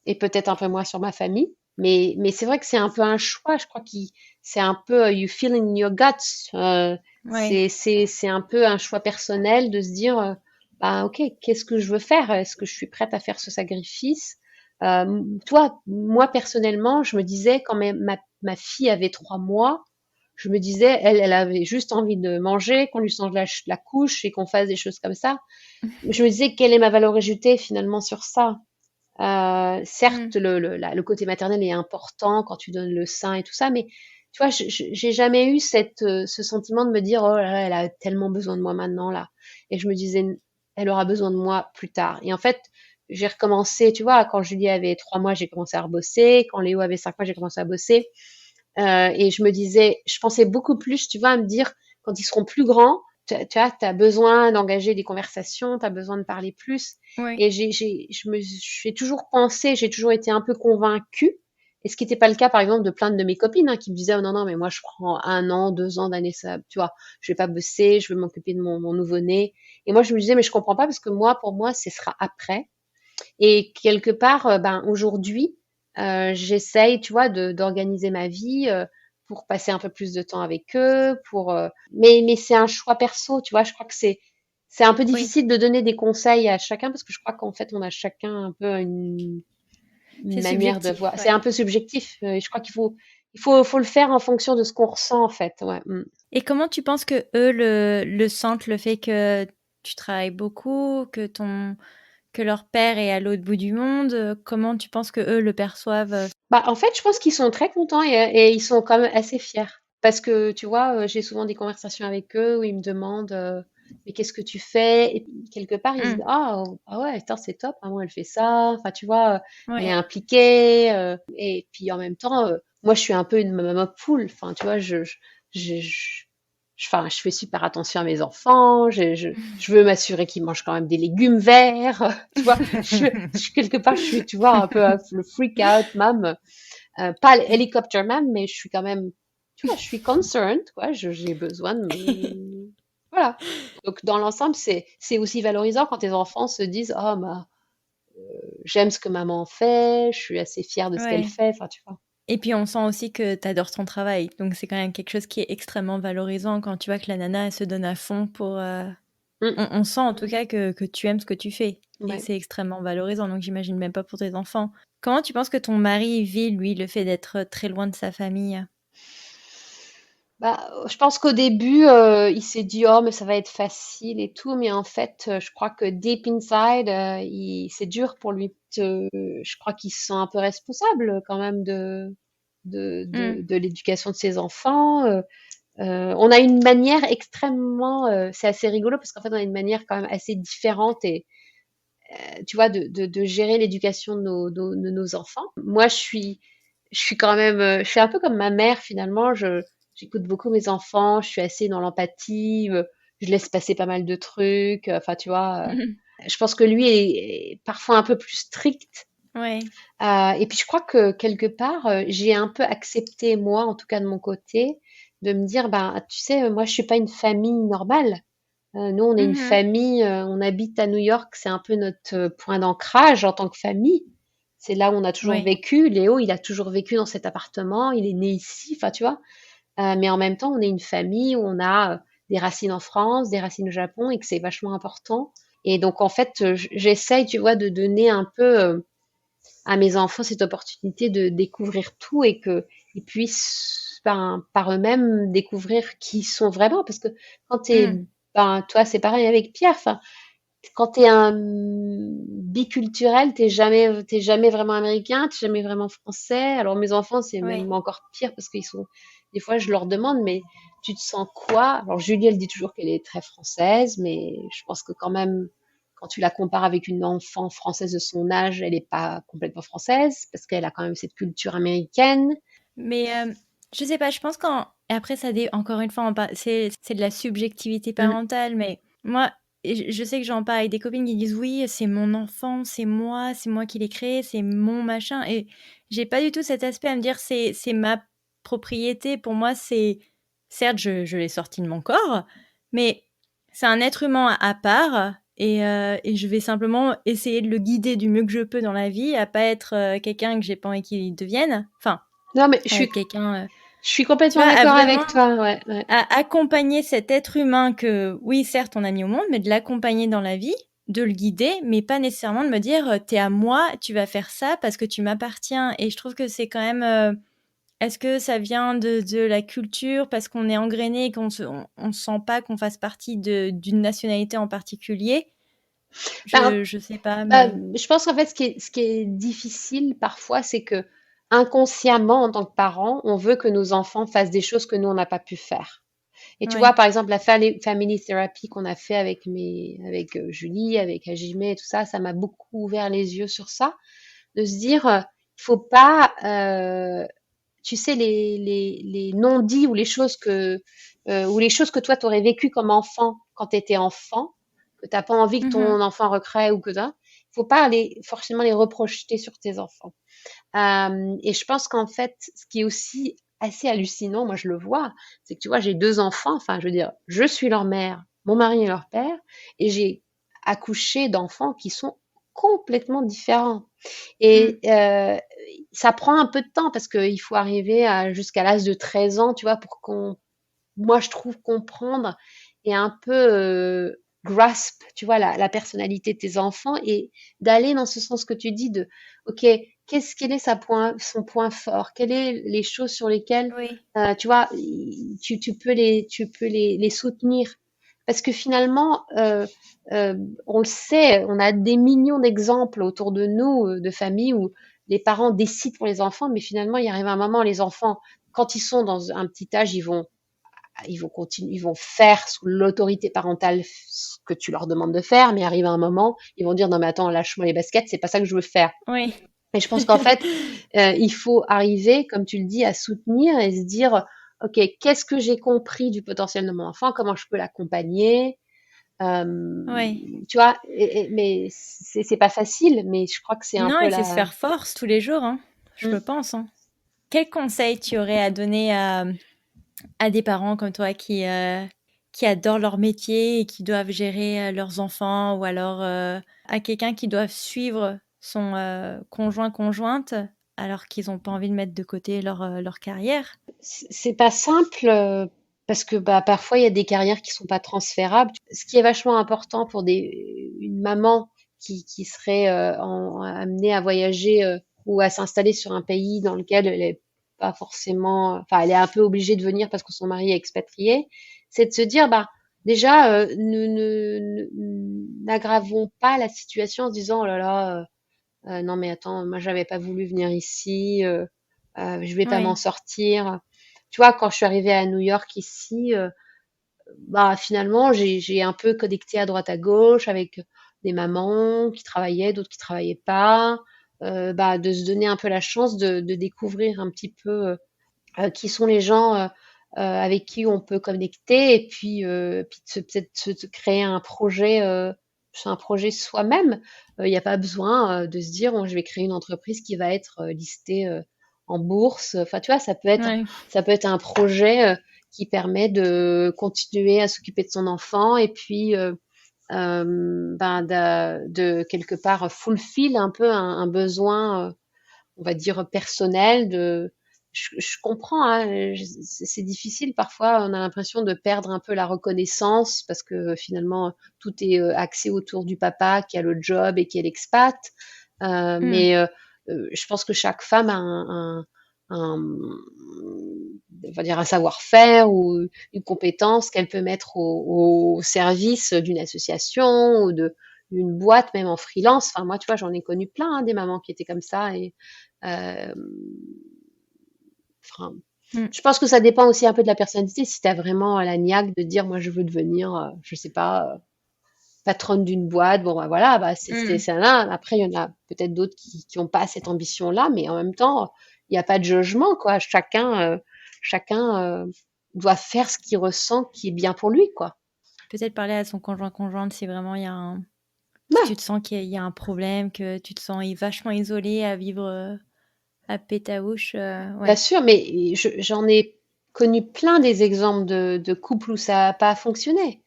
et peut-être un peu moins sur ma famille. Mais c'est vrai que c'est un peu un choix. Je crois que c'est un peu you feel in your guts. Oui. C'est un peu un choix personnel de se dire, bah ok, qu'est-ce que je veux faire? Est-ce que je suis prête à faire ce sacrifice? Toi, moi personnellement, je me disais quand ma fille avait 3 mois, je me disais, elle avait juste envie de manger, qu'on lui change la couche et qu'on fasse des choses comme ça. Je me disais, quelle est ma valeur ajoutée finalement sur ça? Certes, Mm. le côté maternel est important quand tu donnes le sein et tout ça, mais tu vois, j'ai jamais eu ce sentiment de me dire, oh là là, elle a tellement besoin de moi maintenant là. Et je me disais, elle aura besoin de moi plus tard. Et en fait, j'ai recommencé, tu vois, quand Julie avait 3 mois, j'ai commencé à rebosser. Quand Léo avait 5 mois, j'ai commencé à bosser. Et je me disais, je pensais beaucoup plus, tu vois, à me dire, quand ils seront plus grands, tu vois, t'as besoin d'engager des conversations, t'as besoin de parler plus. Oui, Et j'ai toujours pensé, j'ai toujours été un peu convaincue. Et ce qui n'était pas le cas, par exemple, de plein de mes copines, hein, qui me disaient, oh non, non, mais moi, je prends 1 an, 2 ans d'année, ça, tu vois, je vais pas bosser, je vais m'occuper de mon nouveau-né. Et moi, je me disais, mais je comprends pas parce que moi, pour moi, ce sera après. Et quelque part, ben, aujourd'hui, j'essaye, tu vois, d'organiser ma vie pour passer un peu plus de temps avec eux, mais c'est un choix perso, tu vois. Je crois que c'est un peu oui, difficile de donner des conseils à chacun parce que je crois qu'en fait, on a chacun un peu une c'est manière de subjectif, voir. C'est ouais. un peu subjectif. Et je crois faut le faire en fonction de ce qu'on ressent, en fait. Ouais. Mm. Et comment tu penses que eux le sentent, le fait que tu travailles beaucoup, que leur père est à l'autre bout du monde? Comment tu penses que eux le perçoivent? Bah, en fait, je pense qu'ils sont très contents et ils sont quand même assez fiers. Parce que, tu vois, j'ai souvent des conversations avec eux où ils me demandent, mais qu'est-ce que tu fais? Et puis, quelque part, ils se disent, Mmh, ah ouais, attends, c'est top, maman, elle fait ça. Enfin, tu vois, elle est ouais. impliquée. Et puis, en même temps, moi, je suis un peu une maman poule. Enfin, tu vois, enfin, je fais super attention à mes enfants. Je veux m'assurer qu'ils mangent quand même des légumes verts. Tu vois, quelque part, je suis, tu vois, un peu le freak out mom. Pas l'helicopter mom, mais je suis quand même, tu vois, je suis concerned, quoi. J'ai besoin de me, voilà. Donc, dans l'ensemble, c'est aussi valorisant quand tes enfants se disent, oh, bah, j'aime ce que maman fait, je suis assez fière de ce qu'elle Ouais. fait. Enfin, tu vois. Et puis on sent aussi que tu adores ton travail, donc c'est quand même quelque chose qui est extrêmement valorisant quand tu vois que la nana, elle se donne à fond pour, Mm, on sent en tout cas que tu aimes ce que tu fais et ouais. c'est extrêmement valorisant, donc j'imagine même pas pour tes enfants. Comment tu penses que ton mari vit, lui, le fait d'être très loin de sa famille? Bah, je pense qu'au début, il s'est dit, oh, mais ça va être facile et tout, mais en fait, je crois que deep inside, c'est dur pour lui. Je crois qu'il se sent un peu responsable quand même Mmh, de l'éducation de ses enfants. On a une manière extrêmement, c'est assez rigolo parce qu'en fait, on a une manière quand même assez différente et tu vois, de gérer l'éducation de nos enfants. Moi, je suis quand même, je suis un peu comme ma mère finalement. J'écoute beaucoup mes enfants. Je suis assez dans l'empathie. Je laisse passer pas mal de trucs. Enfin, tu vois. mmh. Je pense que lui est parfois un peu plus strict. Ouais. Et puis je crois que quelque part, j'ai un peu accepté moi, en tout cas de mon côté, de me dire, ben, tu sais, moi je suis pas une famille normale. Nous, on est une Mmh. famille, on habite à New York, c'est un peu notre point d'ancrage en tant que famille. C'est là où on a toujours Ouais. vécu. Léo, il a toujours vécu dans cet appartement, il est né ici, enfin tu vois. Mais en même temps, on est une famille où on a des racines en France, des racines au Japon et que c'est vachement important. Et donc en fait, j'essaye, tu vois, de donner un peu à mes enfants cette opportunité de découvrir tout et qu'ils puissent par eux-mêmes découvrir qui ils sont vraiment. Parce que quand Mmh. toi, c'est pareil avec Pierre. Enfin, quand t'es un biculturel, t'es jamais vraiment américain, t'es jamais vraiment français. Alors mes enfants, c'est Ouais. même encore pire parce qu'ils sont, des fois, je leur demande, mais tu te sens quoi? Alors Julie, elle dit toujours qu'elle est très française, mais je pense que quand même, quand tu la compares avec une enfant française de son âge, elle n'est pas complètement française parce qu'elle a quand même cette culture américaine. Mais je sais pas, je pense qu'en et après ça encore une fois, c'est de la subjectivité Mm. parentale, mais moi, je sais que j'en parle avec des copines qui disent: «Oui, c'est mon enfant, c'est moi qui l'ai créé, c'est mon machin» et j'ai pas du tout cet aspect à me dire: «C'est ma propriété». Pour moi, c'est certes, je l'ai sorti de mon corps, mais c'est un être humain à part et je vais simplement essayer de le guider du mieux que je peux dans la vie, à pas être, quelqu'un que j'ai pas envie qu'il devienne. Enfin, Non, mais à être quelqu'un, je suis tu complètement vois, à d'accord vraiment avec toi. Ouais, ouais. à accompagner cet être humain que, oui, certes, on a mis au monde, mais de l'accompagner dans la vie, de le guider, mais pas nécessairement de me dire, «Tu es à moi, tu vas faire ça parce que tu m'appartiens» et je trouve que c'est quand même, est-ce que ça vient de la culture parce qu'on est engrainé et qu'on sent pas qu'on fasse partie d'une nationalité en particulier? Ben, Je sais pas, Bah, mais je pense qu'en fait, ce qui est difficile parfois, c'est que inconsciemment, en tant que parents, on veut que nos enfants fassent des choses que nous, on n'a pas pu faire. Et tu vois, Ouais. par exemple, la family therapy qu'on a fait avec Julie, avec Hajime et tout ça, ça m'a beaucoup ouvert les yeux sur ça, de se dire, il faut pas, tu sais, les non-dits ou les choses que toi t'aurais vécues comme enfant quand tu étais enfant, que t'as pas envie que Mhm. ton enfant recrée ou que ça, faut pas forcément les reprojeter sur tes enfants. Et je pense qu'en fait, ce qui est aussi assez hallucinant, moi je le vois, c'est que tu vois, j'ai 2 enfants, enfin je veux dire, je suis leur mère, mon mari est leur père, et j'ai accouché d'enfants qui sont complètement différents. Mm. Et ça prend un peu de temps parce qu'il faut arriver jusqu'à l'âge de 13 ans, tu vois, pour moi je trouve comprendre et un peu grasp, tu vois, la personnalité de tes enfants et d'aller dans ce sens que tu dis de, ok, quel est son point fort, quelles sont les choses sur lesquelles, Oui. tu vois, tu peux les soutenir. Parce que finalement, on le sait, on a des millions d'exemples autour de nous, de familles où les parents décident pour les enfants, mais finalement, il arrive un moment, les enfants, quand ils sont dans un petit âge, ils vont continuer, ils vont faire sous l'autorité parentale ce que tu leur demandes de faire, mais arrive un moment, ils vont dire non mais attends, lâche-moi les baskets, c'est pas ça que je veux faire. Oui. Et je pense qu'en fait, il faut arriver, comme tu le dis, à soutenir et se dire ok, qu'est-ce que j'ai compris du potentiel de mon enfant, comment je peux l'accompagner, Oui. tu vois, mais c'est pas facile, mais je crois que c'est un Non, peu et c'est se la. faire force tous les jours, hein, je Mm. pense, hein. Quel conseil tu aurais à donner à des parents comme toi qui adorent leur métier et qui doivent gérer leurs enfants ou alors à quelqu'un qui doit suivre son conjointe alors qu'ils n'ont pas envie de mettre de côté leur carrière? C'est pas simple parce que bah, parfois il y a des carrières qui sont pas transférables. Ce qui est vachement important pour une maman qui serait amenée à voyager ou à s'installer sur un pays dans lequel elle est pas forcément, enfin elle est un peu obligée de venir parce que son mari est expatrié, c'est de se dire bah déjà n'aggravons pas la situation en se disant oh là là non mais attends moi j'avais pas voulu venir ici, je vais pas m'en Oui, sortir. Tu vois, quand je suis arrivée à New York ici, bah finalement j'ai un peu connecté à droite à gauche avec des mamans qui travaillaient, d'autres qui travaillaient pas, bah de se donner un peu la chance de découvrir un petit peu qui sont les gens avec qui on peut connecter et puis peut-être se créer un projet soi-même. Il n'y a pas besoin de se dire oh, je vais créer une entreprise qui va être listée en bourse. Enfin, tu vois, oui, ça peut être un projet qui permet de continuer à s'occuper de son enfant et puis ben, de quelque part fulfill un peu un besoin on va dire personnel je comprends hein, c'est difficile parfois on a l'impression de perdre un peu la reconnaissance parce que finalement tout est axé autour du papa qui a le job et qui est l'expat. mm, Mais je pense que chaque femme a on va dire un savoir-faire ou une compétence qu'elle peut mettre au service d'une association ou d'une boîte, même en freelance. Enfin, moi, tu vois, j'en ai connu plein, hein, des mamans qui étaient comme ça. Et euh, enfin, mm. je pense que ça dépend aussi un peu de la personnalité. Si tu as vraiment la niaque de dire, moi, je veux devenir, je sais pas, patronne d'une boîte, bon, bah, voilà, bah, Mm. c'est là. Après, il y en a peut-être d'autres qui ont pas cette ambition-là, mais en même temps, il n'y a pas de jugement, quoi. Chacun doit faire ce qu'il ressent qui est bien pour lui, quoi. Peut-être parler à son conjointe si vraiment il y a si Ouais, tu te sens qu'il y a un problème, que tu te sens vachement isolé à vivre à Pétaouche, bien ouais. sûr, mais j'en ai connu plein des exemples de couples où ça n'a pas fonctionné.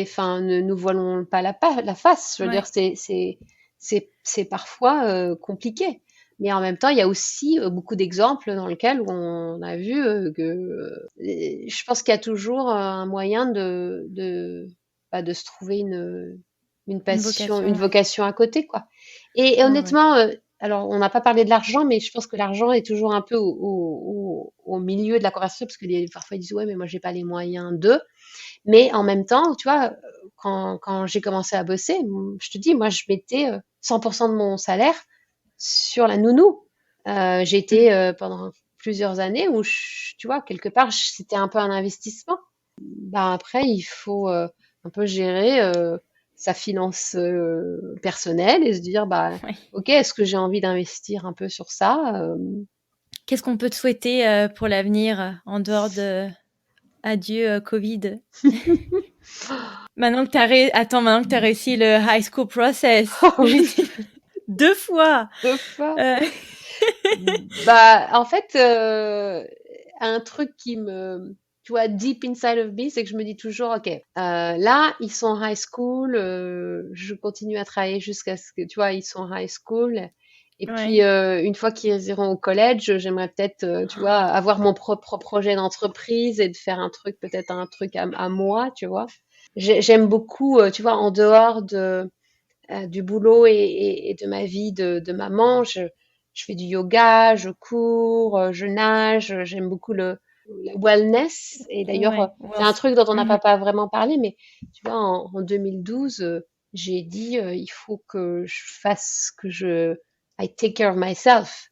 Enfin, ne nous voilons pas la face. Je veux dire, Ouais. c'est parfois compliqué. Mais en même temps, il y a aussi beaucoup d'exemples dans lesquels on a vu que je pense qu'il y a toujours un moyen bah, de se trouver une Une passion, une vocation, ouais. vocation à côté, quoi. Et Ouais, ouais. honnêtement, alors on n'a pas parlé de l'argent, mais je pense que l'argent est toujours un peu au milieu de la conversation parce que parfois ils disent ouais, mais moi j'ai pas les moyens de. Mais en même temps, tu vois, quand j'ai commencé à bosser, je te dis, moi je mettais 100% de mon salaire sur la nounou. J'ai Mm. été pendant plusieurs années où, tu vois, quelque part, c'était un peu un investissement. bah, après, il faut un peu gérer sa finance personnelle et se dire, bah, Ouais. ok, est-ce que j'ai envie d'investir un peu sur ça? Qu'est-ce qu'on peut te souhaiter pour l'avenir en dehors de adieu Covid? Maintenant que tu as réussi le high school process, Oh oui, 2 fois. 2 fois. Euh, Bah, en fait, un truc qui me, tu vois, deep inside of me, c'est que je me dis toujours, ok, là, ils sont en high school, je continue à travailler jusqu'à ce que, tu vois, ils sont en high school. Et puis, Ouais. une fois qu'ils iront au collège, j'aimerais peut-être, tu vois, avoir mon propre projet d'entreprise et de faire un truc, peut-être un truc à moi, tu vois. J'aime beaucoup, tu vois, en dehors du boulot et de ma vie de maman. Je fais du yoga, je cours, je nage, j'aime beaucoup le wellness. Et d'ailleurs, Ouais. c'est un truc dont on n'a Mhm. pas vraiment parlé, mais tu vois, en 2012, j'ai dit, il faut que je fasse, I take care of myself.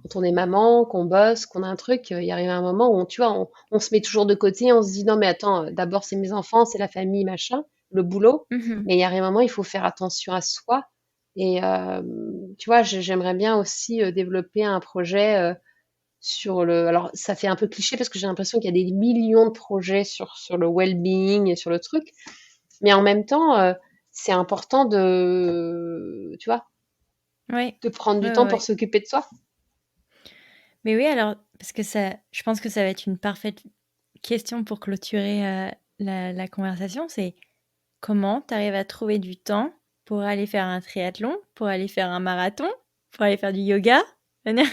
Quand on est maman, qu'on bosse, qu'on a un truc, il arrive un moment où, tu vois, on se met toujours de côté, on se dit, non, mais attends, d'abord, c'est mes enfants, c'est la famille, machin, le boulot. Mhm. Mais il y a un moment, il faut faire attention à soi. Et tu vois, j'aimerais bien aussi développer un projet sur le. Alors, ça fait un peu cliché parce que j'ai l'impression qu'il y a des millions de projets sur le well-being et sur le truc. Mais en même temps, c'est important tu vois, Ouais. de prendre du Ouais, temps ouais, pour ouais. s'occuper de soi. Mais oui, alors, parce que je pense que ça va être une parfaite question pour clôturer la conversation, c'est comment tu arrives à trouver du temps pour aller faire un triathlon, pour aller faire un marathon, pour aller faire du yoga? Mais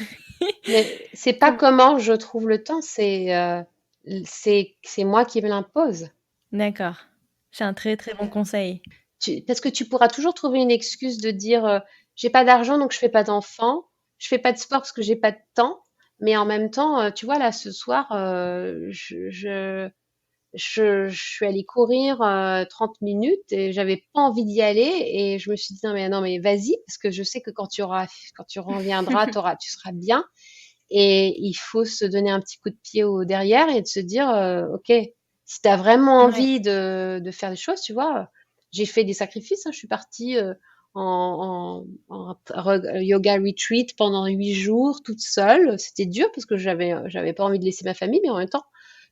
c'est pas Com- comment je trouve le temps, c'est moi qui me l'impose. D'accord. C'est un très très bon conseil. Parce que tu pourras toujours trouver une excuse de dire j'ai pas d'argent donc je fais pas d'enfant, je fais pas de sport parce que j'ai pas de temps, mais en même temps, tu vois là ce soir, je suis allée courir 30 minutes et j'avais pas envie d'y aller et je me suis dit non mais vas-y parce que je sais que quand tu reviendras, tu seras bien et il faut se donner un petit coup de pied au derrière et de se dire ok, si tu as vraiment Ouais. envie de faire des choses, tu vois, j'ai fait des sacrifices, hein, je suis partie yoga retreat pendant 8 jours toute seule. C'était dur parce que j'avais pas envie de laisser ma famille, mais en même temps,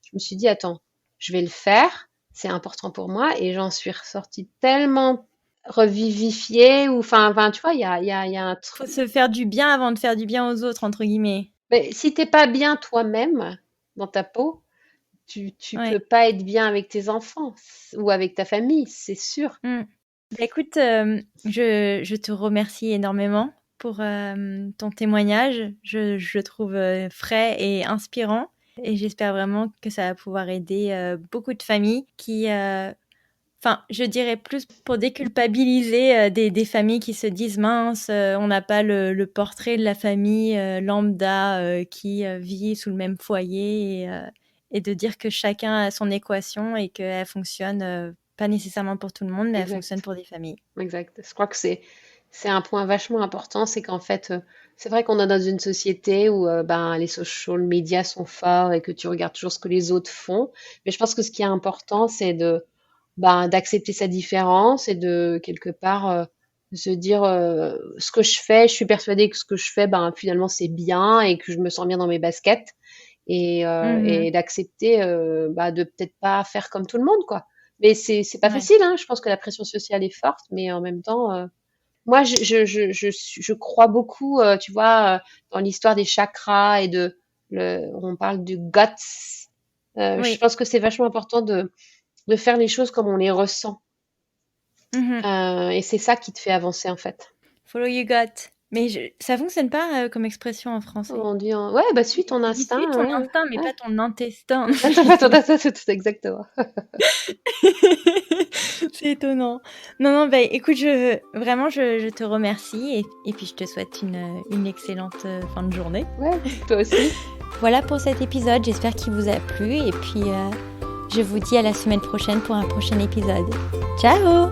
je me suis dit attends, je vais le faire, c'est important pour moi et j'en suis ressortie tellement revivifiée ou enfin tu vois, il y a un Faut truc. se faire du bien avant de faire du bien aux autres, entre guillemets. Mais si t'es pas bien toi-même dans ta peau, tu peux Ouais. pas être bien avec tes enfants ou avec ta famille, c'est sûr. Mm. Bah, écoute, je te remercie énormément pour ton témoignage. Je le trouve frais et inspirant. Et j'espère vraiment que ça va pouvoir aider beaucoup de familles qui, enfin, je dirais plus pour déculpabiliser des familles qui se disent mince, on n'a pas le portrait de la famille lambda qui vit sous le même foyer et de dire que chacun a son équation et qu'elle fonctionne pas nécessairement pour tout le monde, mais elle fonctionne Exact, pour des familles. exact. Je crois que c'est un point vachement important, c'est qu'en fait, c'est vrai qu'on est dans une société où ben les social media sont forts et que tu regardes toujours ce que les autres font. Mais je pense que ce qui est important, c'est d'accepter sa différence et de quelque part se dire ce que je fais, je suis persuadée que ce que je fais, ben finalement c'est bien et que je me sens bien dans mes baskets et Mhm. d'accepter de peut-être pas faire comme tout le monde quoi. Mais c'est pas Ouais. facile, hein. Je pense que la pression sociale est forte, mais en même temps, moi je crois beaucoup, tu vois, dans l'histoire des chakras et on parle du guts. Je Oui. pense que c'est vachement important de faire les choses comme on les ressent. Mhm. Et c'est ça qui te fait avancer en fait. Follow your gut. Mais ça fonctionne pas comme expression en français. On dit, ouais, bah suis ton On dit suis instinct, ton ouais, instinct, mais ouais. pas ton intestin. Attends, c'est exactement. C'est étonnant. Non, non, bah écoute, vraiment, je te remercie et puis je te souhaite une excellente fin de journée. Ouais, toi aussi. Voilà pour cet épisode, j'espère qu'il vous a plu et puis je vous dis à la semaine prochaine pour un prochain épisode. Ciao!